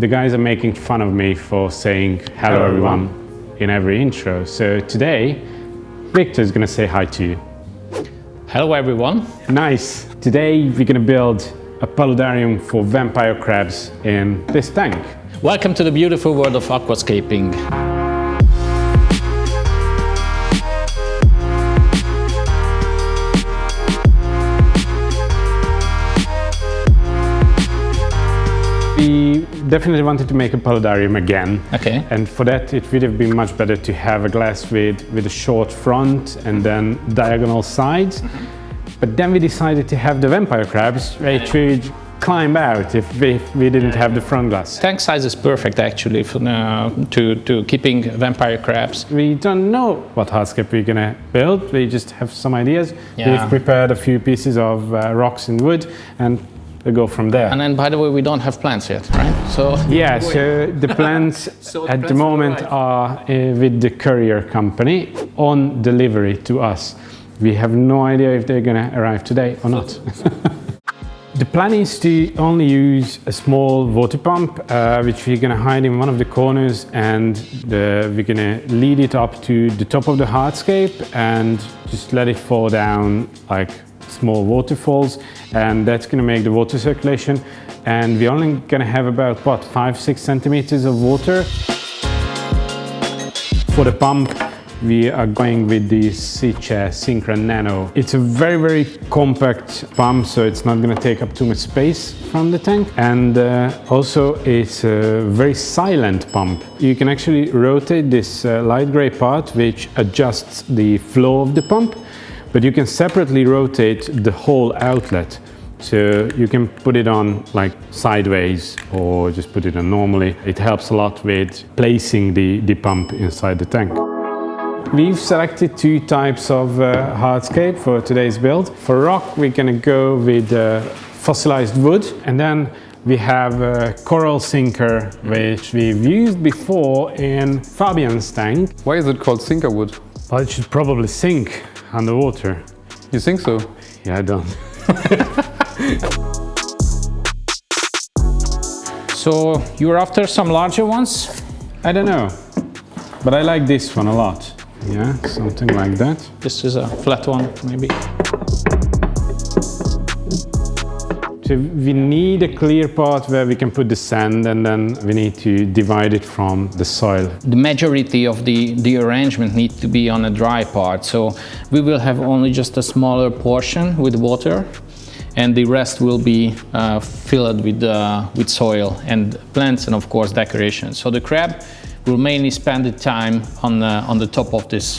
The guys are making fun of me for saying hello everyone in every intro. So today, Victor is going to say hi to you. Hello everyone. Nice. Today we're going to build a paludarium for vampire crabs in this tank. Welcome to the beautiful world of aquascaping. We definitely wanted to make a paludarium again. Okay. And for that it would have been much better to have a glass with a short front and then diagonal sides. But then we decided to have the vampire crabs which would climb out if we didn't have the front glass. Tank size is perfect actually for to keeping vampire crabs. We don't know what hardscape we're gonna build. We just have some ideas. Yeah. We've prepared a few pieces of rocks and wood and we go from there. And then, by the way, we don't have plants yet, right? So yeah, so the plants at the moment are with the courier company on delivery to us. We have no idea if they're gonna arrive today or not. The plan is to only use a small water pump, which we're gonna hide in one of the corners, and we're gonna lead it up to the top of the hardscape and just let it fall down like small waterfalls, and that's going to make the water circulation. And we're only going to have about what, 5-6 centimeters of water. For the pump we are going with the Synchro Nano. It's a very compact pump, so it's not going to take up too much space from the tank, and also it's a very silent pump. You can actually rotate this light gray part which adjusts the flow of the pump, but you can separately rotate the whole outlet. So you can put it on like sideways or just put it on normally. It helps a lot with placing the pump inside the tank. We've selected two types of hardscape for today's build. For rock, we're gonna go with fossilized wood, and then we have a coral sinker, which we've used before in Fabian's tank. Why is it called sinker wood? Well, it should probably sink underwater. You think so? Yeah, I don't. So you're after some larger ones? I don't know, but I like this one a lot. Yeah, something like that. This is a flat one, maybe. So we need a clear part where we can put the sand, and then we need to divide it from the soil. The majority of the arrangement needs to be on a dry part, so we will have only just a smaller portion with water, and the rest will be filled with soil and plants and of course decoration. So the crab will mainly spend the time on the top of this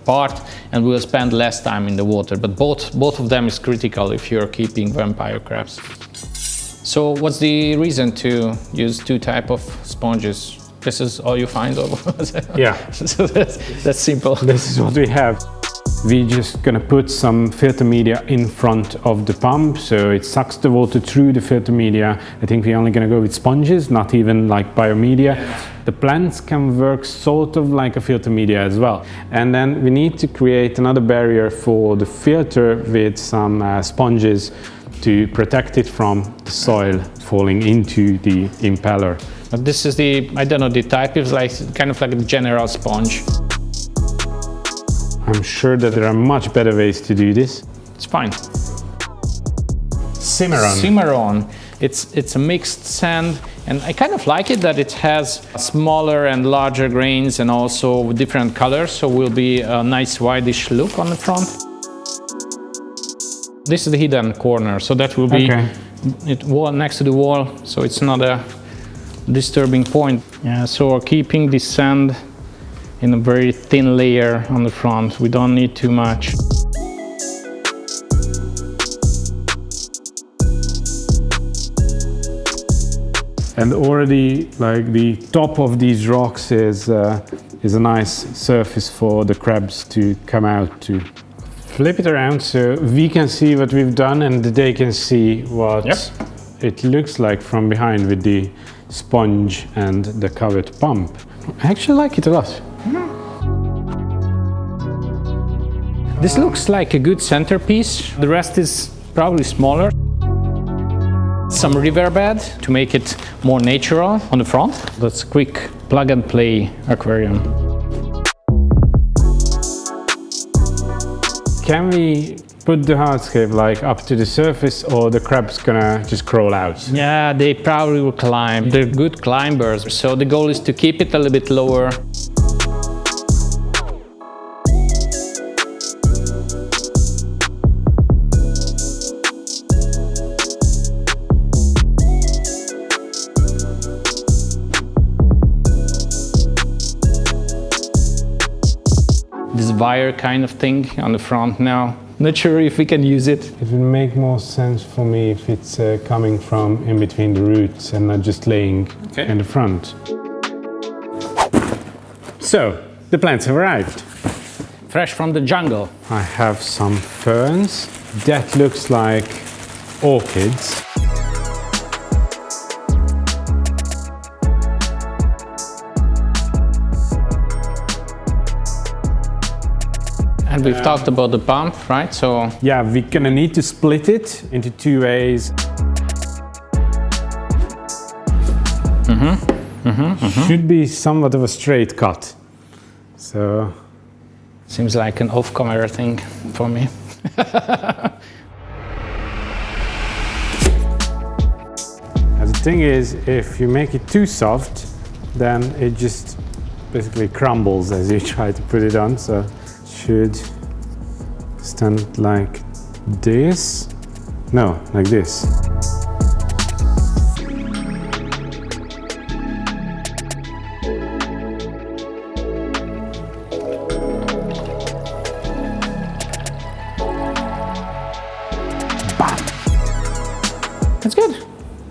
part, and we'll spend less time in the water. But both of them is critical if you're keeping vampire crabs. So what's the reason to use two type of sponges? This is all you find? Yeah. So that's simple. This is what we have. We're just gonna put some filter media in front of the pump, so it sucks the water through the filter media. I think we're only gonna go with sponges, not even like biomedia. The plants can work sort of like a filter media as well. And then we need to create another barrier for the filter with some sponges to protect it from the soil falling into the impeller. But this is I don't know the type, it's like kind of like a general sponge. I'm sure that there are much better ways to do this. It's fine. Cimarron. Cimarron. It's a mixed sand, and I kind of like it that it has smaller and larger grains and also different colors, so will be a nice whitish look on the front. This is the hidden corner, so that will be next to the wall, so it's not a disturbing point. Yeah, so keeping the sand in a very thin layer on the front. We don't need too much. And already, like, the top of these rocks is a nice surface for the crabs to come out to. Flip it around so we can see what we've done and they can see what it looks like from behind with the sponge and the covered pump. I actually like it a lot. This looks like a good centerpiece. The rest is probably smaller. some river bed to make it more natural on the front. That's a quick plug and play aquarium. Can we put the hardscape like up to the surface, or the crabs gonna just crawl out? Yeah, they probably will climb. They're good climbers, so the goal is to keep it a little bit lower. This wire kind of thing on the front now. Not sure if we can use it. It would make more sense for me if it's coming from in between the roots and not just laying in the front. So, the plants have arrived. Fresh from the jungle. I have some ferns. That looks like orchids. And we've talked about the pump, right? So yeah, we're gonna need to split it into 2 ways. Should be somewhat of a straight cut. So seems like an off-camera thing for me. the thing is, if you make it too soft, then it just basically crumbles as you try to put it on. So should stand like this. No, like this. Bam! That's good.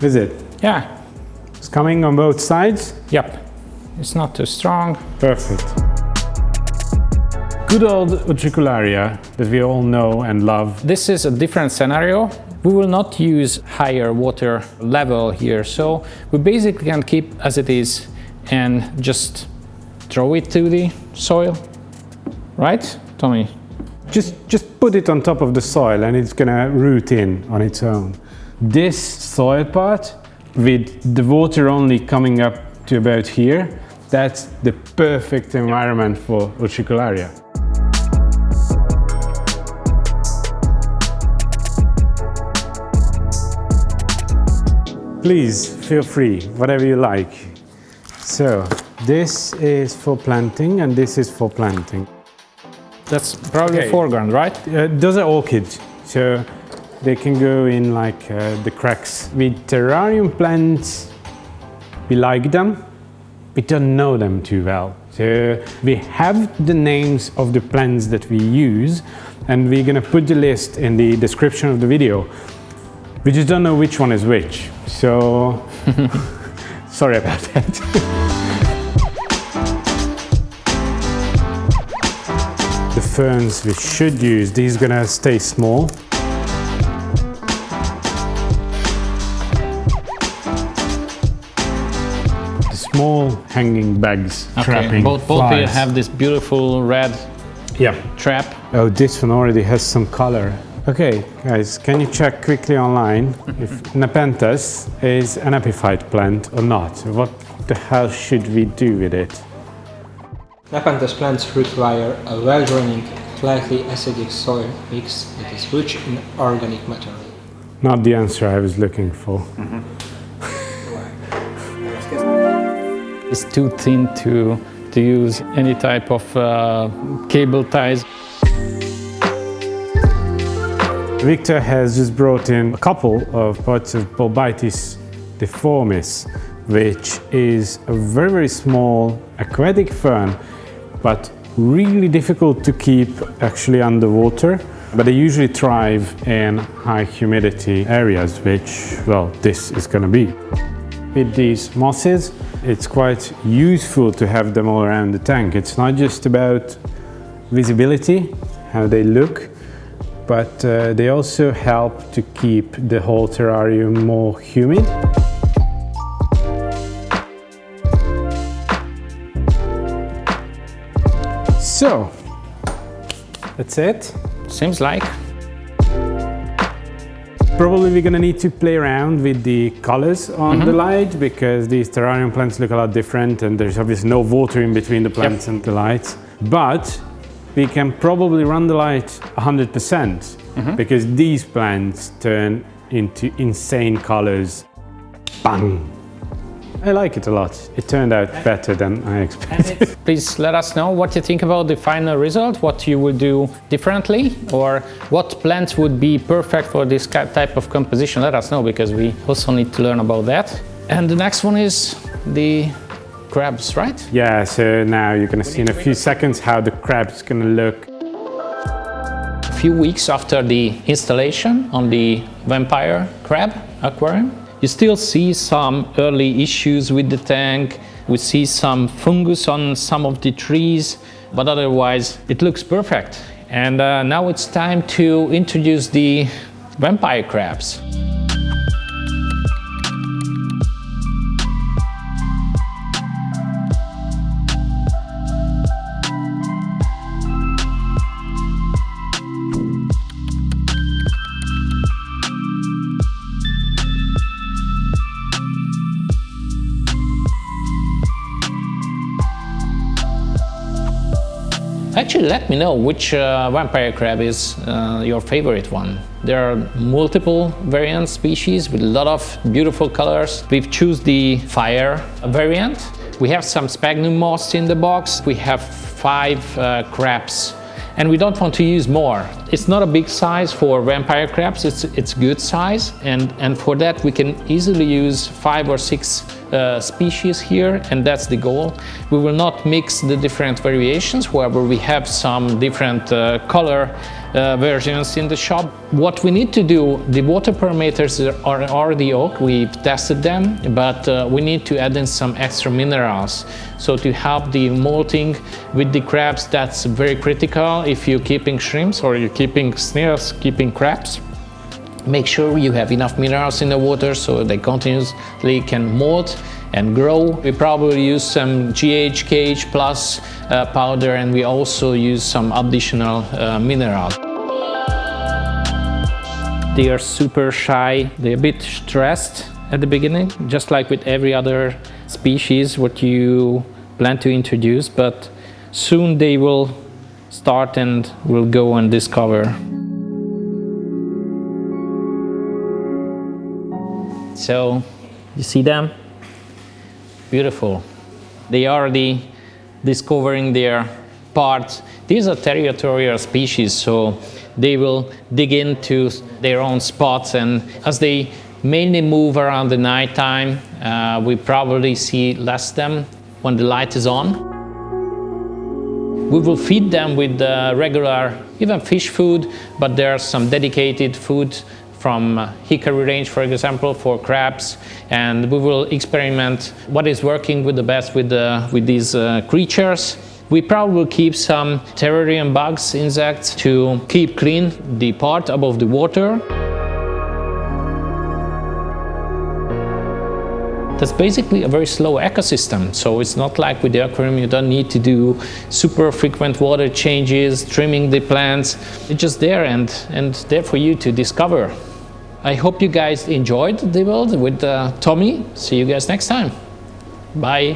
Is it? Yeah. It's coming on both sides? Yep. It's not too strong. Perfect. Good old Utricularia that we all know and love. This is a different scenario. We will not use higher water level here, so we basically can keep as it is and just throw it to the soil, right, Tommy? Just put it on top of the soil and it's gonna root in on its own. This soil part with the water only coming up to about here, that's the perfect environment for Utricularia. Please feel free, whatever you like. So this is for planting and this is for planting. That's probably a foreground, right? Those are orchids, so they can go in like the cracks. With terrarium plants, we like them, we don't know them too well. So we have the names of the plants that we use, and we're gonna put the list in the description of the video. We just don't know which one is which, so sorry about that. The ferns we should use, these are gonna stay small. The small hanging bags trapping both flies. have this beautiful red trap. Oh, this one already has some color. Okay, guys, can you check quickly online if Nepenthes is an epiphyte plant or not? What the hell should we do with it? Nepenthes plants require a well-draining, slightly acidic soil mix that is rich in organic matter. Not the answer I was looking for. It's too thin to use any type of cable ties. Victor has just brought in a couple of parts of Bulbitis deformis, which is a very, very small aquatic fern, but really difficult to keep actually underwater. But they usually thrive in high humidity areas, which, well, this is going to be. With these mosses, it's quite useful to have them all around the tank. It's not just about visibility, how they look, but they also help to keep the whole terrarium more humid. So, that's it. Seems like. Probably we're gonna need to play around with the colors on the light, because these terrarium plants look a lot different and there's obviously no water in between the plants and the lights. But we can probably run the light 100% because these plants turn into insane colors. Bang! I like it a lot. It turned out better than I expected. Please let us know what you think about the final result, what you would do differently, or what plants would be perfect for this type of composition. Let us know, because we also need to learn about that. And the next one is the crabs, right? Yeah, so now you're gonna see in a few seconds how the crab's gonna look. A few weeks after the installation on the vampire crab aquarium, you still see some early issues with the tank. We see some fungus on some of the trees, but otherwise it looks perfect. And now it's time to introduce the vampire crabs. Actually, let me know which vampire crab is your favorite one. There are multiple variant species with a lot of beautiful colors. We've chosen the fire variant. We have some sphagnum moss in the box. We have 5 crabs, and we don't want to use more. It's not a big size for vampire crabs. It's good size, and for that we can easily use 5 or 6 species here, and that's the goal. We will not mix the different variations, however we have some different color versions in the shop. What we need to do, the water parameters are already okay, we've tested them, but we need to add in some extra minerals. So to help the molting with the crabs, that's very critical. If you're keeping shrimps or you're keeping snails, keeping crabs, make sure you have enough minerals in the water so they continuously can molt and grow. We probably use some GHKH plus powder, and we also use some additional mineral. They are super shy, they're a bit stressed at the beginning, just like with every other species what you plan to introduce, but soon they will start and will go and discover. So, you see them? Beautiful. They are already discovering their parts. These are territorial species, so they will dig into their own spots, and as they mainly move around the night time, we probably see less them when the light is on. We will feed them with regular, even fish food, but there are some dedicated food from hickory range, for example, for crabs, and we will experiment what is working with the best with these creatures. We probably will keep some terrarium bugs, insects, to keep clean the part above the water. That's basically a very slow ecosystem, so it's not like with the aquarium you don't need to do super frequent water changes, trimming the plants. It's just there and there for you to discover. I hope you guys enjoyed the build with Tommy. See you guys next time. Bye.